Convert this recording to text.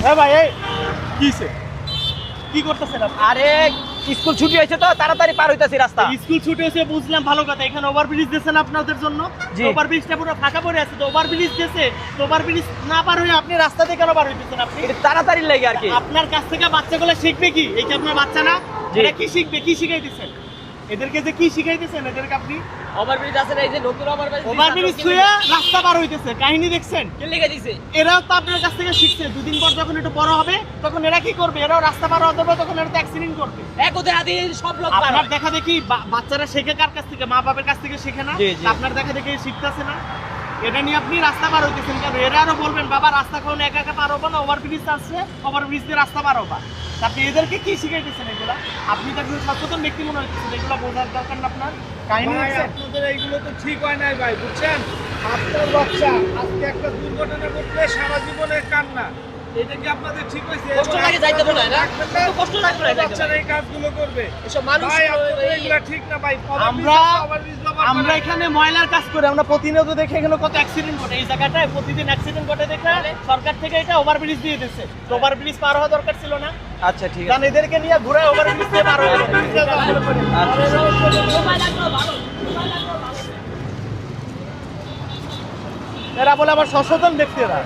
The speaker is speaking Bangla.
হ্যাঁ ভাই, এই কিসে কি করতেছেন আপনি? আরে স্কুল ছুটি হয়েছে তো তাড়াতাড়ি পার হইতাছি রাস্তা। স্কুল ছুটি হয়েছে বুঝলাম, ভালো কথা। এখানে ওভারব্রিজ দিয়েছেন আপনাদের জন্য। জি। ওভারব্রিজটা পুরো ফাঁকা পড়ে আছে, তো ওভারব্রিজ দিয়েছে, তো ওভারব্রিজ না পার হয়ে আপনি রাস্তা দিয়ে কেন পার হইতেছেন আপনি? এটা তাড়াতাড়ি লাগে আর কি। আপনার কাছ থেকে বাচ্চাগুলো শিখবে কি? এই যে আপনার বাচ্চা না, জি। এটা কি শিখবে? কি শিখাইতেছেন এদেরকে? যে কি শিখাইতেছেন এদেরকে আপনি? ওভারব্রিজ আছে না, এই যে নতুন ওভারব্রিজ। ওভারব্রিজ ছুঁয়ে রাস্তা পার হইতেছে, কাহিনী দেখছেন? কে লেগে দিছে? এরাও তো আপনার কাছ থেকে শিখছে। দুদিন পর যখন একটু বড় হবে তখন এরা কি করবে? এরাও রাস্তা পার হতে হবে, তখন এরা তো অ্যাক্সিডেন্ট করবে। এক ওদের হাতে সব লোক পার আপনার হয়। দেখা দেখি বাচ্চারা শেখে কার কাছ থেকে? মা বাবার কাছ থেকে শেখে না? জি, জি। আপনার দেখা দেখি শিখতেছে না? এটা নিয়ে আপনি রাস্তা পার হইতেছেন কেন? এরা আরো বলবেন বাবা রাস্তা কোন একা একা পার হবো না, ওভারব্রিজ আছে, ওভারব্রিজ দিয়ে রাস্তা পার হবা। তা আপনি এদেরকে কি শিখাইতেছেন এগুলা? আপনি তো একজন সচেতন ব্যক্তি মনে হইতেছেন, এগুলো বোঝার দরকার না আপনার? কাহিনী ভাই দেখছেন? আপনাদের এইগুলো তো ঠিক হয় নাই ভাই, বুঝছেন? আপনার বাচ্চা আজকে একটা দুর্ঘটনা ঘটলে সারা জীবনের কান্না, এটা কি আপনাদের ঠিক হয়েছে? কষ্ট লাগে যাইতে মনে হয় না? রাখবেন না? একটু কষ্ট লাগবে না যাইতে বাচ্চারা এই কাজগুলো করবে। এসব মানুষ ভাই আপনাদের এগুলো ঠিক না ভাই। আমরা এখানে ময়লার কাজ করি, আমরা প্রতিনিয়ত দেখে এখানে কত অ্যাক্সিডেন্ট ঘটে। এই জায়গাটায় প্রতিদিন অ্যাক্সিডেন্ট ঘটে দেখে সরকার থেকে এটা ওভারব্রিজ দিয়ে দিচ্ছে। তো ওভারব্রিজ পার হওয়া দরকার ছিল না? আচ্ছা ঠিক কারণ আছে। এদেরকে নিয়ে ঘুরে ওভারব্রিজ দিয়ে পার হয়ে যাবে। এরা বলে আবার সচেতন ব্যক্তিরা।